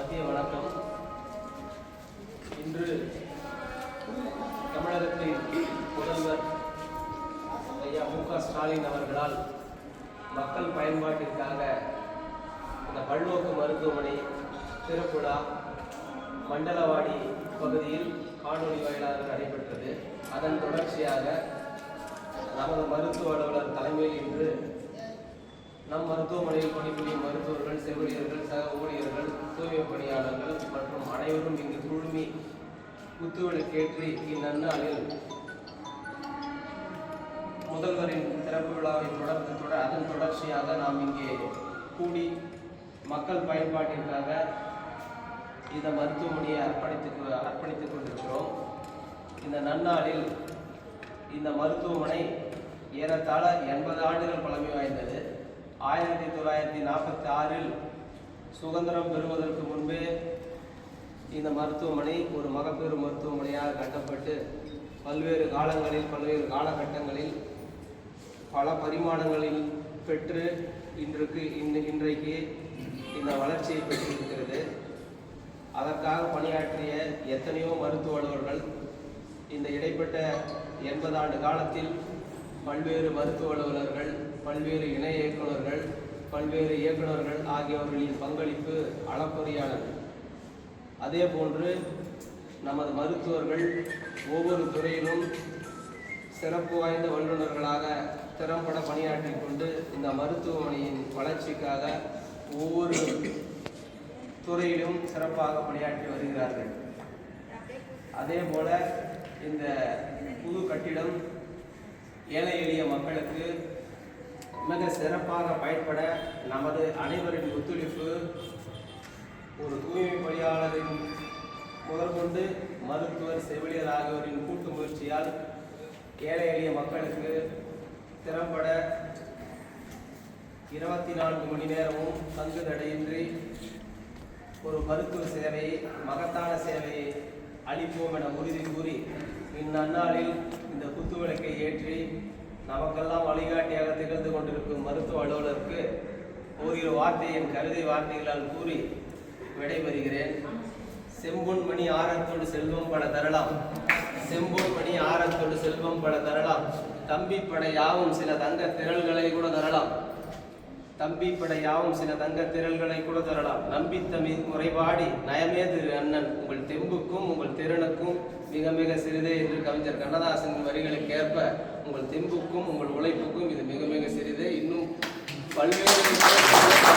மத்திய வணக்கம். இன்று தமிழகத்தின் முதல்வர் ஐயா மு.க. ஸ்டாலின் அவர்களால் மக்கள் பயன்பாட்டிற்காக இந்த பல்நோக்கு மருத்துவமனை திறப்புழா மண்டலவாடி பகுதியில் காணொலி வாயிலாக நடைபெற்றது. அதன் தொடர்ச்சியாக நமது மருத்துவ அலுவலர் தலைமையில் இன்று நம் மருத்துவமனையில் பணிபுரியும் மருத்துவர்கள், செவிலியர்கள், சக ஊழியர்கள், தூய்மை பணியாளர்கள் மற்றும் அனைவரும் இங்கு குழுமி குத்துவிளக்கேற்றி இந்நன்னாளில் முதல்வரின் திறப்பு விழாவை அதன் தொடர்ச்சியாக நாம் இங்கே கூடி மக்கள் பயன்பாட்டிற்காக இந்த மருத்துவமனையை அர்ப்பணித்துக் கொண்டிருக்கிறோம். இந்த நன்னாளில் இந்த மருத்துவமனை ஏறத்தாழ 80 ஆண்டுகள் பழமை வாய்ந்தது. 1946 சுதந்திரம் பெறுவதற்கு முன்பே இந்த மருத்துவமனை ஒரு மகப்பேறு மருத்துவமனையாக கட்டப்பட்டு பல்வேறு காலங்களில் பல்வேறு காலகட்டங்களில் பல பரிமாணங்களில் பெற்று இன்றைக்கு இந்த வளர்ச்சியை பெற்றிருக்கிறது. அதற்காக பணியாற்றிய எத்தனையோ மருத்துவ அலுவலர்கள் இந்த இடைப்பட்ட 80 ஆண்டு காலத்தில் பல்வேறு மருத்துவ அலுவலர்கள், பல்வேறு இணை இயக்குநர்கள், பல்வேறு இயக்குநர்கள் ஆகியவர்களின் பங்களிப்பு அளப்பரியானது. அதே போன்று நமது மருத்துவர்கள் ஒவ்வொரு துறையிலும் சிறப்பு வாய்ந்த வல்லுநர்களாக திறம்பட பணியாற்றிக் கொண்டு இந்த மருத்துவமனையின் வளர்ச்சிக்காக ஒவ்வொரு துறையிலும் சிறப்பாக பணியாற்றி வருகிறார்கள். அதே போல இந்த புது கட்டிடம் ஏழை எளிய மக்களுக்கு மிக சிறப்பாக பயன்பட நமது அனைவரின் ஒத்துழைப்பு, ஒரு தூய்மை பணியாளரின் முதற்கொண்டு மருத்துவர், செவிலியர் ஆகியோரின் கூட்டு முயற்சியால் ஏழை எளிய மக்களுக்கு திறம்பட 24 மணி நேரமும் தங்கு தடையின்றி ஒரு மருத்துவ சேவையை, மகத்தான சேவையை அளிப்போம் என உறுதி கூறி இந்நன்னாளில் இந்த குத்துவிளக்கை ஏற்றி நமக்கெல்லாம் வழிகாட்டியாக திகழ்ந்து கொண்டிருக்கும் மருத்துவ அலுவலருக்கு ஓரிரு வார்த்தையின் கவிதை வார்த்தைகளால் கூறி விடைபெறுகிறேன். செம்பொன் மணி ஆரத்தோடு செல்வம் பல தரலாம், செம்பொன் மணி ஆரத்தோடு செல்வம் பல தரலாம், தம்பி படை யாவும் சில தங்க திரள்களை கூட தரலாம், தம்பி படை யாவும் சில தங்க திரள்களை கூட தரலாம், நம்பித்தமி முறைபாடி நயமே திரு அண்ணன், உங்கள் தெம்புக்கும் உங்கள் திறனுக்கும் மிக மிக சிறிதே என்று கவிஞர் கண்ணதாசன் வரிகளுக்கு ஏற்ப உங்கள் தெம்புக்கும் உங்கள் உழைப்புக்கும் இது மிக மிக சிறிதே. இன்னும் பல்வேறு